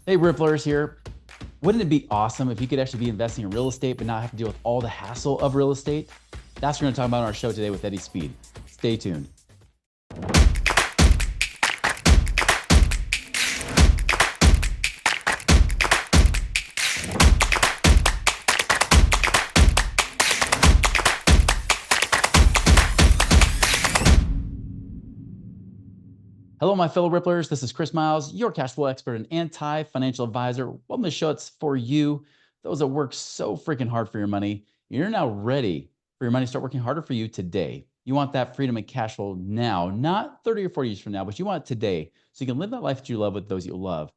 Hey, Ripplers here. Wouldn't it be awesome if you could actually be investing in real estate but not have to deal with all the hassle of real estate? That's what we're going to talk about on our show today with Eddie Speed. Stay tuned. Hello, my fellow Ripplers. This is Chris Miles, your cash flow expert and anti-financial advisor. Welcome to the show. It's for you, those that work so freaking hard for your money. You're now ready for your money to start working harder for you today. You want that freedom and cash flow now, not 30 or 40 years from now, but you want it today so you can live that life that you love with those you love.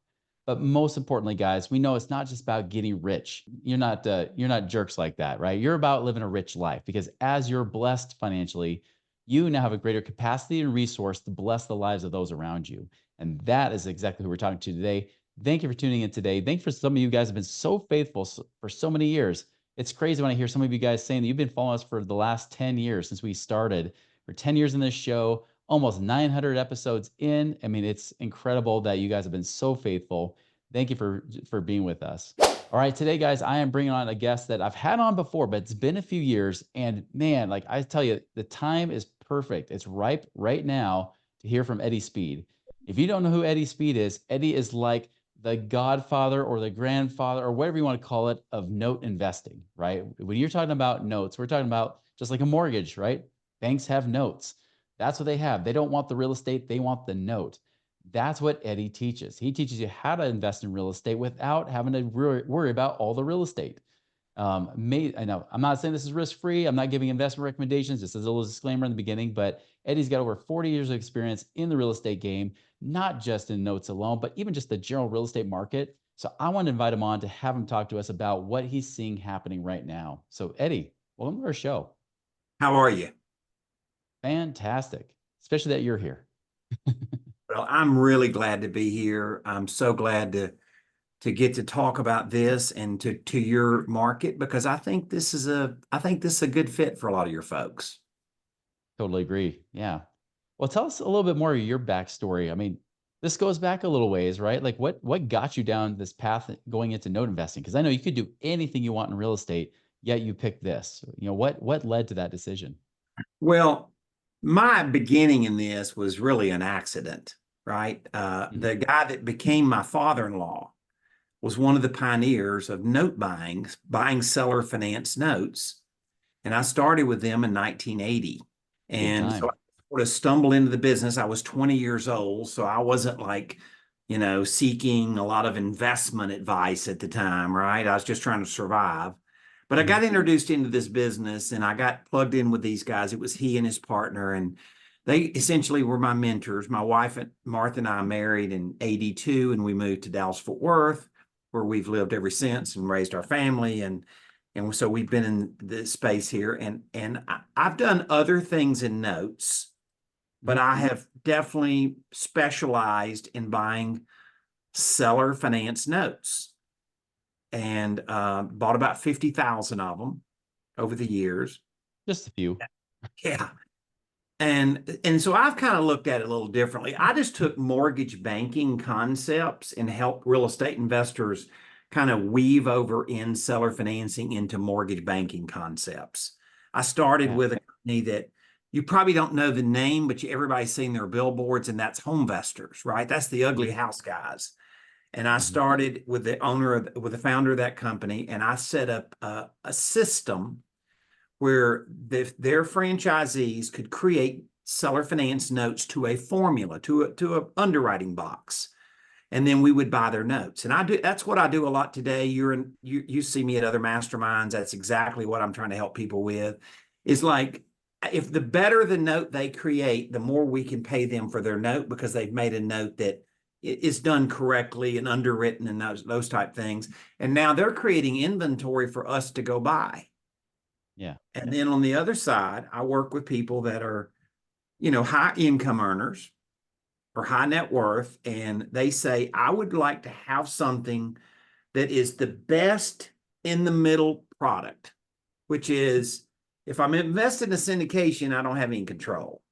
But most importantly, guys, we know it's not just about getting rich. You're not jerks like that, right? You're about living a rich life because as you're blessed financially, you now have a greater capacity and resource to bless the lives of those around you. And that is exactly who we're talking to today. Thank you for tuning in today. Thank you for some of you guys have been so faithful for so many years. It's crazy when I hear some of you guys saying that you've been following us for the last 10 years since we started. For 10 years in this show, almost 900 episodes in. I mean, it's incredible that you guys have been so faithful. Thank you for being with us. All right, today, guys, I am bringing on a guest that I've had on before, but it's been a few years. And man, like I tell you, the time is perfect. It's ripe right now to hear from Eddie Speed. If you don't know who Eddie Speed is, Eddie is like the godfather or the grandfather or whatever you want to call it of note investing, right? When you're talking about notes, we're talking about just like a mortgage, right? Banks have notes. That's what they have. They don't want the real estate, they want the note. That's what Eddie teaches. He teaches you how to invest in real estate without having to worry about all the real estate. I know I'm not saying this is risk free. I'm not giving investment recommendations. Just as a little disclaimer in the beginning, but Eddie's got over 40 years of experience in the real estate game, not just in notes alone, but even just the general real estate market. So I want to invite him on to have him talk to us about what he's seeing happening right now. So Eddie, welcome to our show. How are you? Fantastic, especially that you're here. Well, I'm really glad to be here. I'm so glad to get to talk about this and to your market because I think this is a good fit for a lot of your folks. Totally agree. Yeah. Well, tell us a little bit more of your backstory. I mean, this goes back a little ways, right? Like what got you down this path going into note investing? Because I know you could do anything you want in real estate, yet you picked this. You know, what led to that decision? Well, my beginning in this was really an accident, right? Mhm. The guy that became my father-in-law was one of the pioneers of note buying seller finance notes. And I started with them in 1980. Good And so I time. sort of stumbled into the business. I was 20 years old, so I wasn't like, seeking a lot of investment advice at the time, right? I was just trying to survive. But I Mhm. got introduced into this business and I got plugged in with these guys. It was he and his partner, and they essentially were my mentors. My wife, Martha, and I married in 82, and we moved to Dallas, Fort Worth, where we've lived ever since and raised our family. And so we've been in this space here, and I've done other things in notes, but Mhm. I have definitely specialized in buying seller finance notes and bought about 50,000 of them over the years. Just a few. Yeah. And so I've kind of looked at it a little differently. I just took mortgage banking concepts and helped real estate investors kind of weave over in seller financing into mortgage banking concepts. I started Yeah. with a company that you probably don't know the name, but everybody's seen their billboards, and that's Homevestors, right? That's the ugly Mhm. house guys. And I Mhm. started with with the founder of that company, and I set up a system where their franchisees could create seller finance notes to a formula, to a underwriting box, and then we would buy their notes. And that's what I do a lot today. You see me at other masterminds. That's exactly what I'm trying to help people with. Is like, if the better the note they create, the more we can pay them for their note because they've made a note that is done correctly and underwritten and those type things. And now they're creating inventory for us to go buy. Yeah. And then on the other side, I work with people that are, high income earners or high net worth, and they say, I would like to have something that is the best in the middle product, which is, if I'm invested in a syndication, I don't have any control.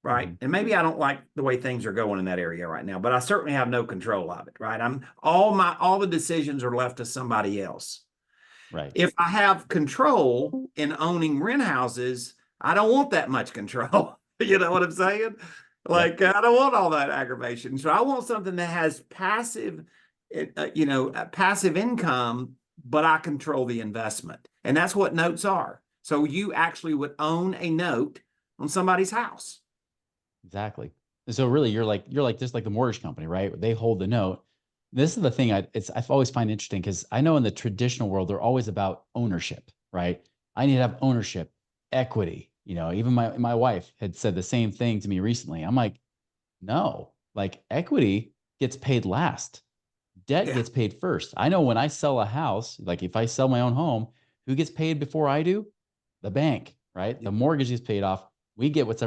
right? Mhm. And maybe I don't like the way things are going in that area right now, but I certainly have no control of it, right? All the decisions are left to somebody else. Right. If I have control in owning rent houses, I don't want that much control. You know what I'm saying? Yep. Like, I don't want all that aggravation. So I want something that has passive income, but I control the investment. And that's what notes are. So you actually would own a note on somebody's house. Exactly. And so really you're like just like the mortgage company, right? They hold the note. This is the thing I've always find interesting because I know in the traditional world they're always about ownership, right? I need to have ownership, equity. You know, even my wife had said the same thing to me recently. I'm like, no, like equity gets paid last. Debt Yeah. gets paid first. I know when I sell a house, like if I sell my own home, who gets paid before I do? The bank, right? The mortgage is paid off. We get what's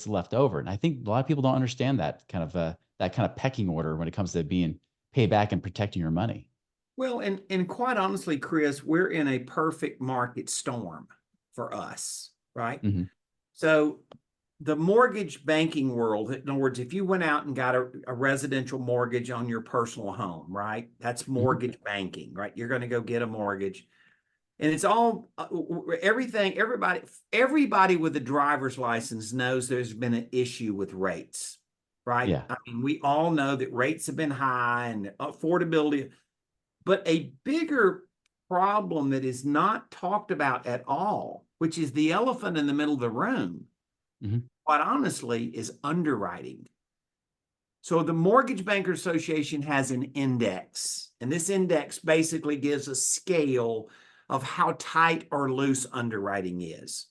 left over. And I think a lot of people don't understand that kind of pecking order when it comes to being paid back and protecting your money. Well, and quite honestly, Chris, we're in a perfect market storm for us, right? Hmm. So the mortgage banking world, in other words, if you went out and got a residential mortgage on your personal home, right? That's Hmm. mortgage banking, right? You're going to go get a mortgage. And it's all everything, everybody with a driver's license knows there's been an issue with rates, right? Yeah. I mean, we all know that rates have been high and affordability, but a bigger problem that is not talked about at all, which is the elephant in the middle of the room, Hmm. quite honestly, is underwriting. So the Mortgage Bankers Association has an index, and this index basically gives a scale of how tight or loose underwriting is.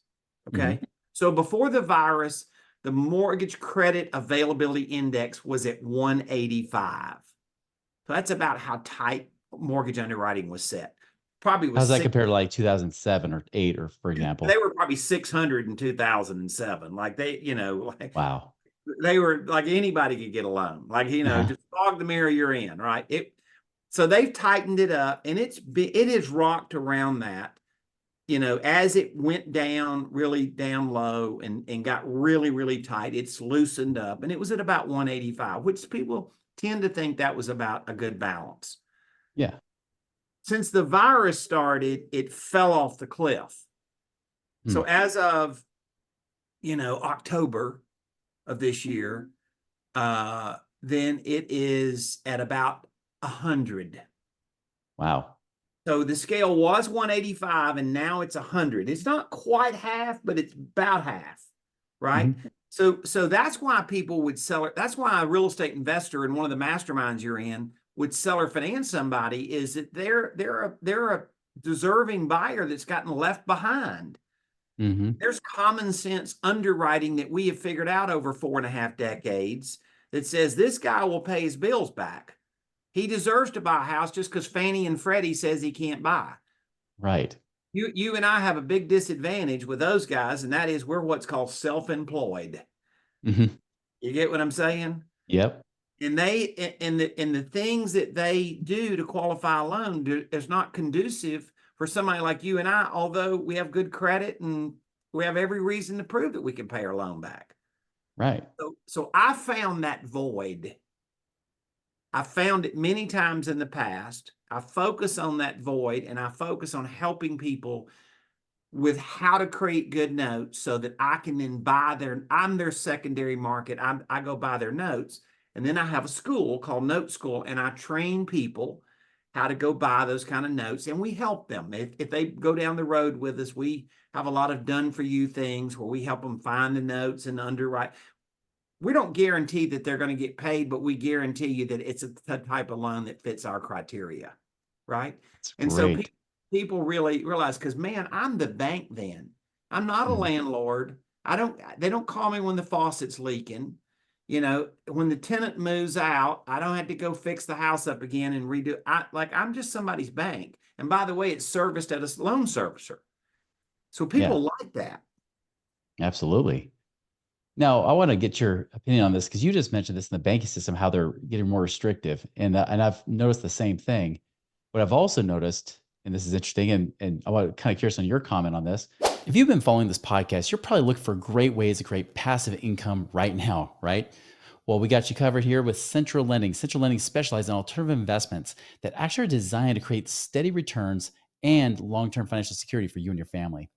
Hmm. Okay. So before the virus, the Mortgage Credit Availability Index was at 185. So that's about how tight mortgage underwriting was set. Probably was How's that six. compared to like 2007 or 8 or for They example? were probably 600 in 2007. Like like Wow. they were like anybody could get a loan. Like, Uh-huh. just fog the mirror you're in, right? So they've tightened it up and it has rocked around that, as it went down really down low and got really, really tight, it's loosened up and it was at about 185, which people tend to think that was about a good balance. Yeah. Since the virus started, it fell off the cliff. Hmm. So as of, October of this year, then it is at about 100. Wow. So the scale was 185 and now it's 100. It's not quite half, but it's about half, right? Hmm. So that's why people would sell it. That's why a real estate investor in one of the masterminds you're in would seller finance somebody, is that they're a deserving buyer that's gotten left behind. Hmm. There's common sense underwriting that we have figured out over 4.5 decades that says this guy will pay his bills back. He deserves to buy a house just because Fannie and Freddie says he can't buy. Right. You and I have a big disadvantage with those guys, and that is we're what's called self-employed. Hmm. You get what I'm saying? Yep. And the things that they do to qualify a loan is not conducive for somebody like you and I, although we have good credit and we have every reason to prove that we can pay our loan back. Right. So I found that void. I found it many times in the past. I focus on that void and I focus on helping people with how to create good notes so that I can then I'm their secondary market. I go buy their notes. And then I have a school called Note School, and I train people how to go buy those kind of notes. And we help them. If they go down the road with us, we have a lot of done for you things where we help them find the notes and underwrite. We don't guarantee that they're going to get paid, but we guarantee you that it's a type of loan that fits our criteria, right? It's And so great. people really realize, because man, I'm the bank then. I'm not a Mhm. landlord. They don't call me when the faucet's leaking. When the tenant moves out, I don't have to go fix the house up again and redo. I'm just somebody's bank. And by the way, it's serviced at a loan servicer. So Yeah, people like that. absolutely. Now, I want to get your opinion on this because you just mentioned this in the banking system, how they're getting more restrictive, and I've noticed the same thing. But I've also noticed, and this is interesting, and I want kind of curious on your comment on this. If you've been following this podcast, you're probably looking for great ways to create passive income right now, right? Well, we got you covered here with Central Lending. Central Lending specializes in alternative investments that actually are designed to create steady returns and long-term financial security for you and your family.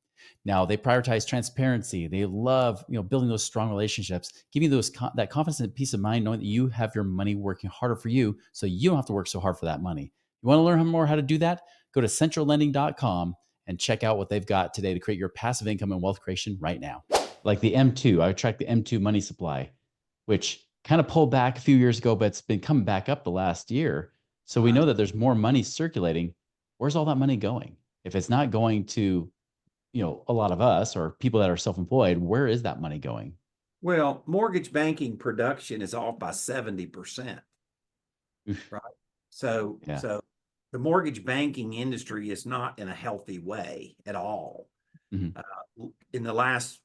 Now, they prioritize transparency. They love, building those strong relationships, giving you that confidence and peace of mind, knowing that you have your money working harder for you, so you don't have to work so hard for that money. You want to learn more how to do that? Go to centrallending.com and check out what they've got today to create your passive income and wealth creation right now. Like the M2, I tracked the M2 money supply, which kind of pulled back a few years ago, but it's been coming back up the last year. So we know that there's more money circulating. Where's all that money going? If it's not going to, a lot of us or people that are self-employed, where is that money going? Well, mortgage banking production is off by 70%, Oof. right? So, Yeah. so the mortgage banking industry is not in a healthy way at all. Mhm. In the last,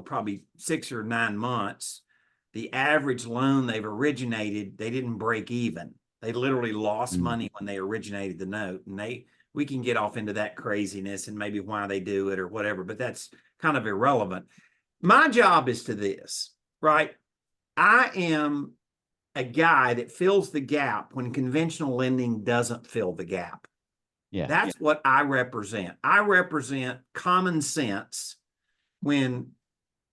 probably 6 or 9 months, the average loan they've originated, they didn't break even. They literally lost Mm. money when they originated the note. And we can get off into that craziness and maybe why they do it or whatever, but that's kind of irrelevant. My job is to this, right? I am a guy that fills the gap when conventional lending doesn't fill the gap. Yeah. That's what I represent. I represent common sense when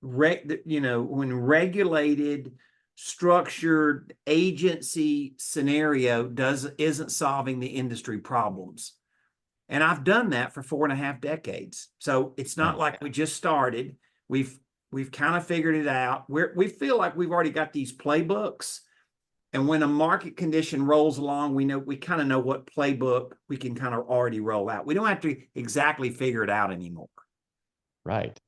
when regulated, structured agency scenario isn't solving the industry problems. And I've done that for 4.5 decades. So it's not Yeah. like we just started. We've kind of figured it out. We feel like we've already got these playbooks. And when a market condition rolls along, we kind of know what playbook we can kind of already roll out. We don't have to exactly figure it out anymore. Right.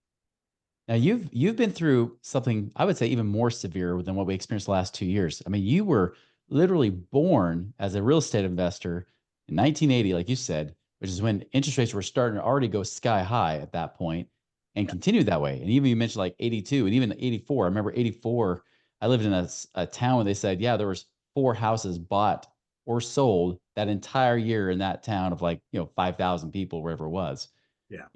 Now you've been through something I would say even more severe than what we experienced the last 2 years. I mean, you were literally born as a real estate investor in 1980, like you said, which is when interest rates were starting to already go sky high at that point and continued that way. And even you mentioned like 82 and even 84. I remember 84, I lived in a town where they said, yeah, there was 4 houses bought or sold that entire year in that town of like, 5,000 people, wherever it was. Yeah.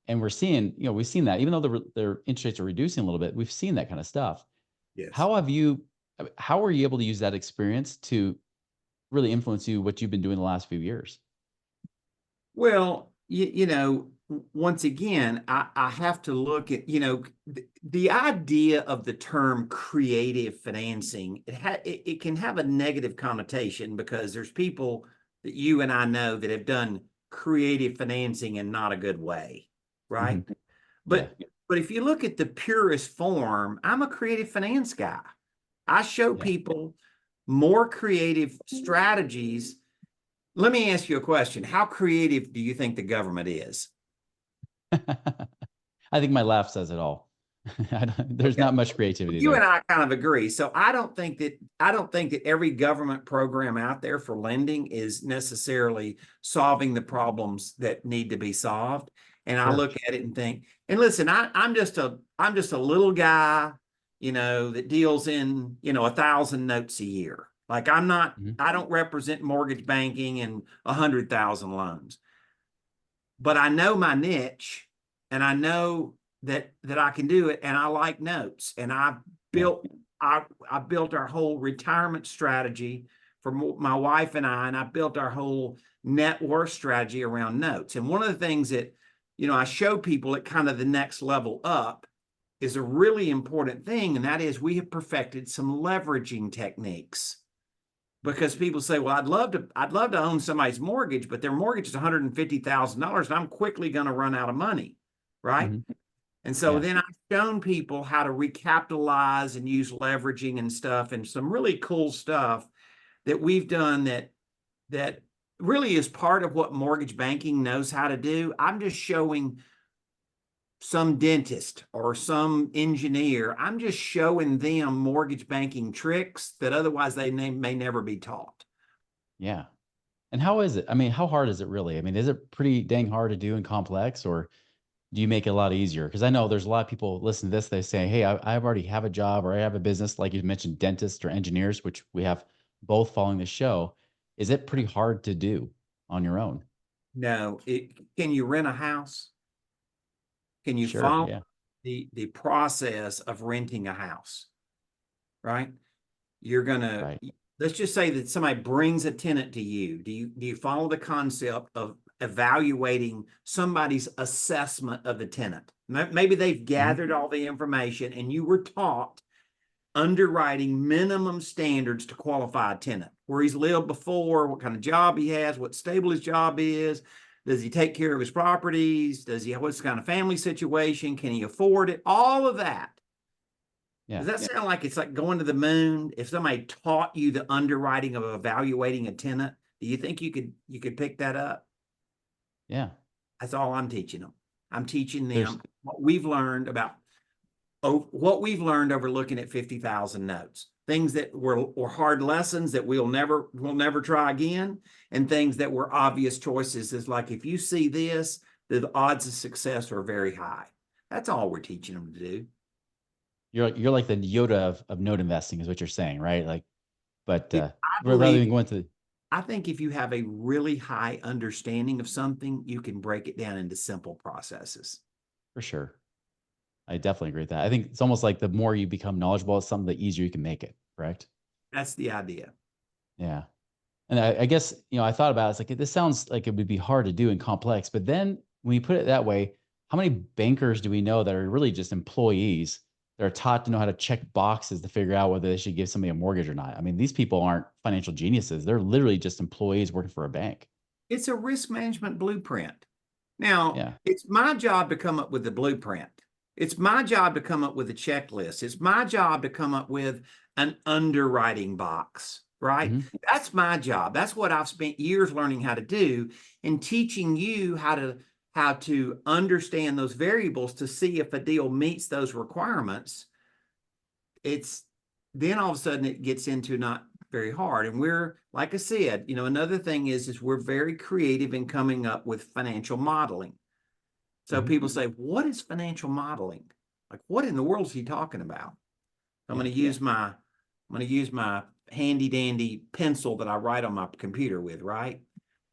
And we're seeing, we've seen that even though their interest rates are reducing a little bit, we've seen that kind of stuff. Yes. How were you able to use that experience to really influence what you've been doing the last few years? Well, once again, I have to look at, the idea of the term creative financing, it can have a negative connotation because there's people that you and I know that have done creative financing in not a good way, right? Mhm. Yeah. But if you look at the purest form, I'm a creative finance guy. I show Yeah. people more creative strategies. Let me ask you a question. How creative do you think the government is? I think my laugh says it all. There's Okay. not much creativity You and there. I kind of agree. So I don't think that every government program out there for lending is necessarily solving the problems that need to be solved. And I Sure. look at it and think, and listen, I'm just a little guy, that deals in, 1,000 notes a year. Like Mhm. I don't represent mortgage banking and 100,000 loans, but I know my niche and I know that I can do it, and I like notes, and Yeah. built I built our whole retirement strategy for my wife and I built our whole net worth strategy around notes. And one of the things that I show people at kind of the next level up is a really important thing, and that is we have perfected some leveraging techniques. Because people say, well, I'd love to own somebody's mortgage, but their mortgage is $150,000 and I'm quickly going to run out of money, right? Mhm. And so Yeah. then I've shown people how to recapitalize and use leveraging and stuff, and some really cool stuff that we've done that really is part of what mortgage banking knows how to do. I'm just showing some dentist or some engineer. I'm just showing them mortgage banking tricks that otherwise they may never be taught. Yeah. And how is it? I mean, how hard is it really? I mean, is it pretty dang hard to do and complex, or do you make it a lot easier? Because I know there's a lot of people listen to this. They say, "Hey, I already have a job, or I have a business." Like you mentioned, dentists or engineers, which we have both following the show. Is it pretty hard to do on your own? No, can you rent a house? Can you Sure. follow Yeah. the process of renting a house? Right? You're gonna, Right. let's just say that somebody brings a tenant to you. Do you follow the concept of evaluating somebody's assessment of the tenant? Maybe they've Mhm. gathered all the information and you were taught underwriting minimum standards to qualify a tenant, where he's lived before, what kind of job he has, what stable his job is, does he take care of his properties, what's the kind of family situation, can he afford it, all of that. Yeah. Does that sound like it's like going to the moon? If somebody taught you the underwriting of evaluating a tenant, do you think you could pick that up? Yeah. That's all I'm teaching them. I'm teaching There's them what we've learned over looking at 50,000 notes. Things that were hard lessons that we'll never try again, and things that were obvious choices. Is like, if you see this, the odds of success are very high. That's all we're teaching them to do. you're like the Yoda of note investing is what you're saying, right? Like, but I rather believe than going to I think if you have a really high understanding of something, you can break it down into simple processes. for sure. I definitely agree with that. I think it's almost like the more you become knowledgeable at something, the easier you can make it, correct? That's the idea. Yeah. And I guess, I thought about it, it's like this sounds like it would be hard to do and complex. But then when you put it that way, how many bankers do we know that are really just employees that are taught to know how to check boxes to figure out whether they should give somebody a mortgage or not? I mean, these people aren't financial geniuses. They're literally just employees working for a bank. It's a risk management blueprint. Now, Yeah. it's my job to come up with the blueprint. It's my job to come up with a checklist. It's my job to come up with an underwriting box, right? Hmm. That's my job. That's what I've spent years learning how to do and teaching you how to understand those variables to see if a deal meets those requirements. It's then all of a sudden it gets into not very hard. And we're, like I said, another thing is we're very creative in coming up with financial modeling. So Hmm. people say, what is financial modeling? Like, what in the world is he talking about? I'm Yeah. going to use my handy dandy pencil that I write on my computer with, right?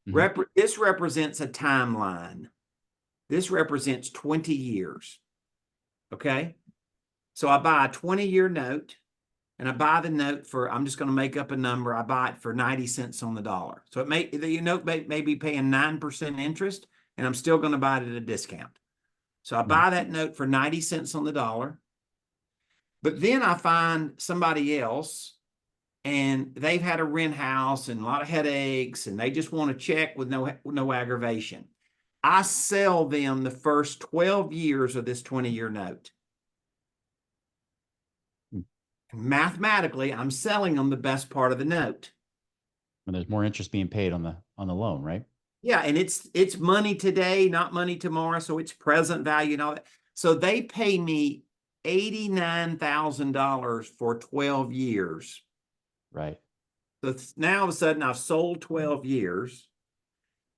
Hmm. This represents a timeline. This represents 20 years. Okay. So I buy a 20-year note, and I buy the note for, I'm just going to make up a number. I buy it for 90 cents on the dollar. So the note may be paying 9% interest, and I'm still going to buy it at a discount. So I Hmm. buy that note for 90 cents on the dollar. But then I find somebody else, and they've had a rent house and a lot of headaches, and they just want to check with no aggravation. I sell them the first 12 years of this 20-year note. Mathematically, I'm selling them the best part of the note. When there's more interest being paid on the loan, right? Yeah, and it's money today, not money tomorrow, so it's present value and all that. So they pay me $89,000 for 12 years. Right. So now all of a sudden I've sold 12 years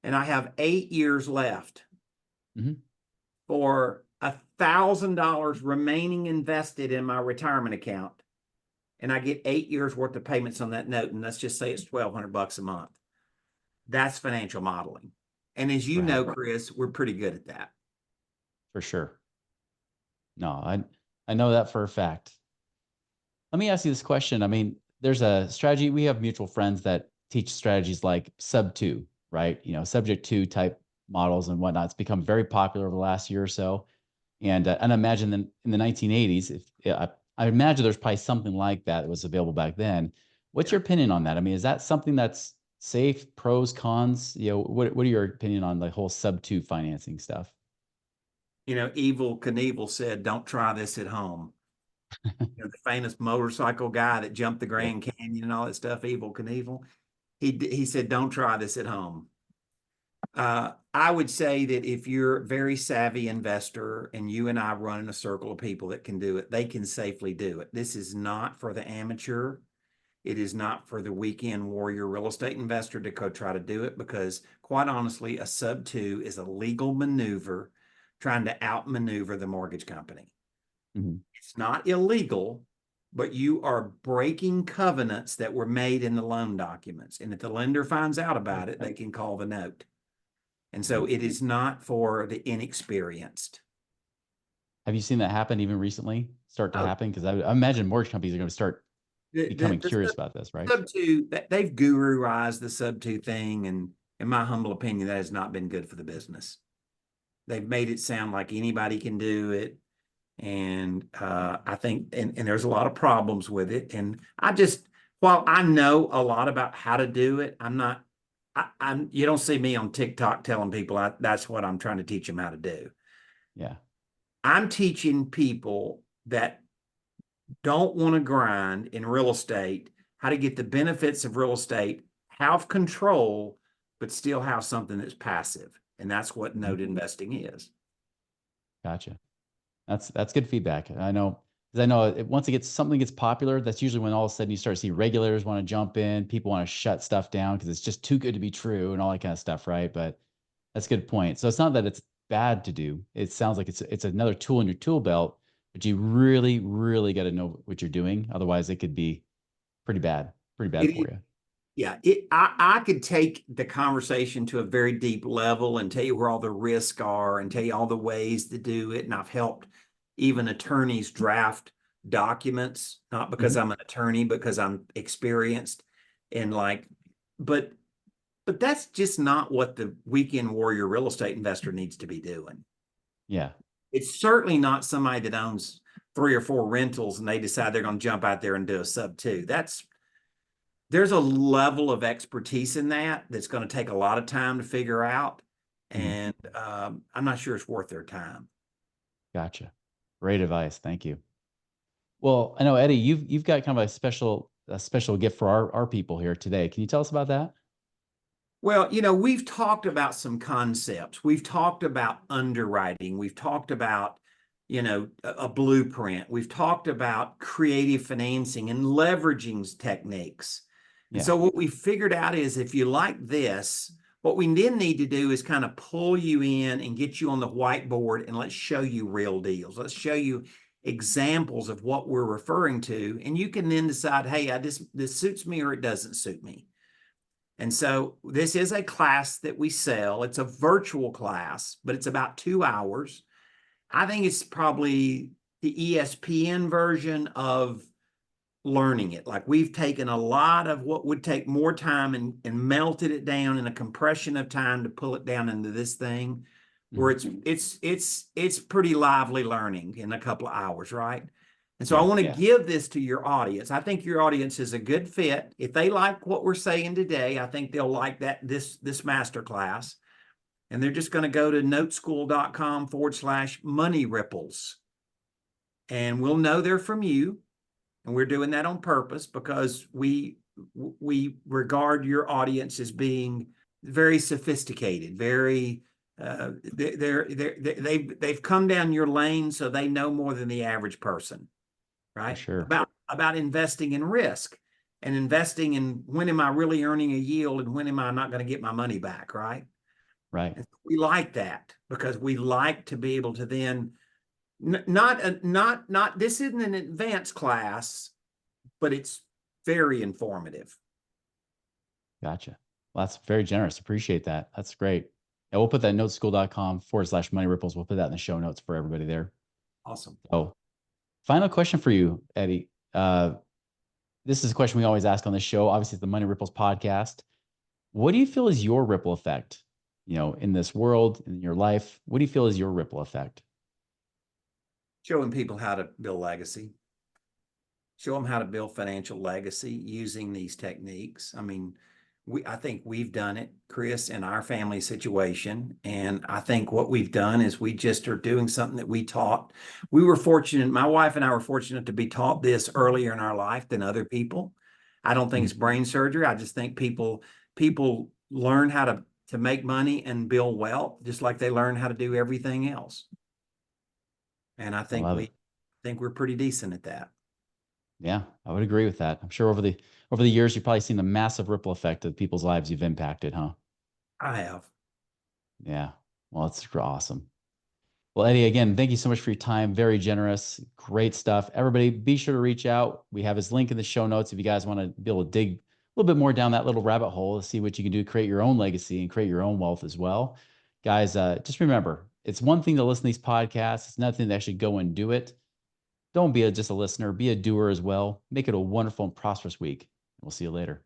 and I have 8 years left Hmm. for $1,000 remaining invested in my retirement account. And I get 8 years worth of payments on that note. And let's just say it's $1,200 a month. That's financial modeling. And as you Right. know, Chris, we're pretty good at that. For sure. No, I know that for a fact. Let me ask you this question. I mean, there's a strategy. We have mutual friends that teach strategies like sub two, right? Subject to type models and whatnot. It's become very popular over the last year or so. And I imagine that in the 1980s, if yeah, I imagine there's probably something like that was available back then. What's Yeah. your opinion on that? I mean, is that something that's safe, pros, cons? What are your opinion on the whole sub two financing stuff? Evil Knievel said, don't try this at home. The famous motorcycle guy that jumped the Yeah. Grand Canyon and all that stuff, Evil Knievel. He said, don't try this at home. I would say that if you're a very savvy investor and you and I run in a circle of people that can do it, they can safely do it. This is not for the amateur. It is not for the weekend warrior real estate investor to go try to do it, because quite honestly, a sub two is a legal maneuver trying to outmaneuver the mortgage company. Mhm. It's not illegal, but you are breaking covenants that were made in the loan documents. And if the lender finds out about it, they can call the note. And so Right. it is not for the inexperienced. Have you seen that happen even recently? Start to Oh, happen? Because I imagine mortgage companies are going to start becoming the curious about this, right? sub two, they've guruized the sub two thing, and in my humble opinion, that has not been good for the business. They've made it sound like anybody can do it, and I think, and there's a lot of problems with it. And I just, while I know a lot about how to do it, I'm not. I'm. You don't see me on TikTok telling people that's what I'm trying to teach them how to do. Yeah. I'm teaching people that don't want to grind in real estate, how to get the benefits of real estate, have control, but still have something that's passive. And that's what Mhm. note investing is. Gotcha. That's good feedback. I know because I know once something gets popular, that's usually when all of a sudden you start to see regulators want to jump in, people want to shut stuff down because it's just too good to be true and all that kind of stuff, right? But that's a good point. So it's not that it's bad to do. It sounds like it's another tool in your tool belt, but you really, really got to know what you're doing. Otherwise, it could be pretty bad for It, you. yeah, I could take the conversation to a very deep level and tell you where all the risks are and tell you all the ways to do it. And I've helped even attorneys draft documents, not because Mhm. I'm an attorney, because I'm experienced and like, but but that's just not what the weekend warrior real estate investor needs to be doing. Yeah, It's certainly not somebody that owns 3 or 4 rentals and they decide they're going to jump out there and do a sub two. There's a level of expertise in that that's going to take a lot of time to figure out. Mhm. And I'm not sure it's worth their time. Gotcha. Great advice. Thank you. Well, I know Eddie, you've got kind of a special gift for our people here today. Can you tell us about that? Well, we've talked about some concepts. We've talked about underwriting. We've talked about, a blueprint. We've talked about creative financing and leveraging techniques. And Yeah. so what we figured out is if you like this, what we then need to do is kind of pull you in and get you on the whiteboard and let's show you real deals. Let's show you examples of what we're referring to. And you can then decide, hey, this suits me or it doesn't suit me. And so this is a class that we sell. It's a virtual class, but it's about 2 hours. I think it's probably the ESPN version of learning it. Like we've taken a lot of what would take more time and melted it down in a compression of time to pull it down into this thing where Mhm. it's pretty lively learning in a couple of hours, right? And so I Yeah. want to give this to your audience. I think your audience is a good fit. If they like what we're saying today, I think they'll like this masterclass. And they're just going to go to noteschool.com/money ripples. And we'll know they're from you. And we're doing that on purpose because we regard your audience as being very sophisticated, very they've come down your lane, so they know more than the average person, For right? sure. About investing in risk and investing in when am I really earning a yield and when am I not going to get my money back, right? Right. And we like that because we like to be able to then not this isn't an advanced class, but it's very informative. Gotcha. Well, that's very generous. Appreciate that. That's great. Yeah, we'll put that noteschool.com/money ripples. We'll put that in the show notes for everybody there. Awesome. So, final question for you, Eddie. This is a question we always ask on the show. Obviously, it's the Money Ripples podcast. What do you feel is your ripple effect, in this world, in your life? What do you feel is your ripple effect? Showing people how to build legacy, show them how to build financial legacy using these techniques. I mean, I think we've done it, Chris, in our family situation. And I think what we've done is we just are doing something that we taught. We were fortunate, my wife and I were fortunate to be taught this earlier in our life than other people. I don't think Mhm. it's brain surgery. I just think people learn how to make money and build wealth, just like they learn how to do everything else. And I I think love it. we think we're pretty decent at that. Yeah, I would agree with that. I'm sure over the years you've probably seen the massive ripple effect of people's lives you've impacted, huh? I have. Yeah. Well, it's awesome. Well, Eddie, again, thank you so much for your time. Very generous. Great stuff. Everybody, be sure to reach out. We have his link in the show notes if you guys want to be able to dig a little bit more down that little rabbit hole to see what you can do to create your own legacy and create your own wealth as well. Guys, just remember, It's one thing to listen to these podcasts. It's another thing to actually go and do it. Don't be just a listener, be a doer as well. Make it a wonderful and prosperous week. We'll see you later.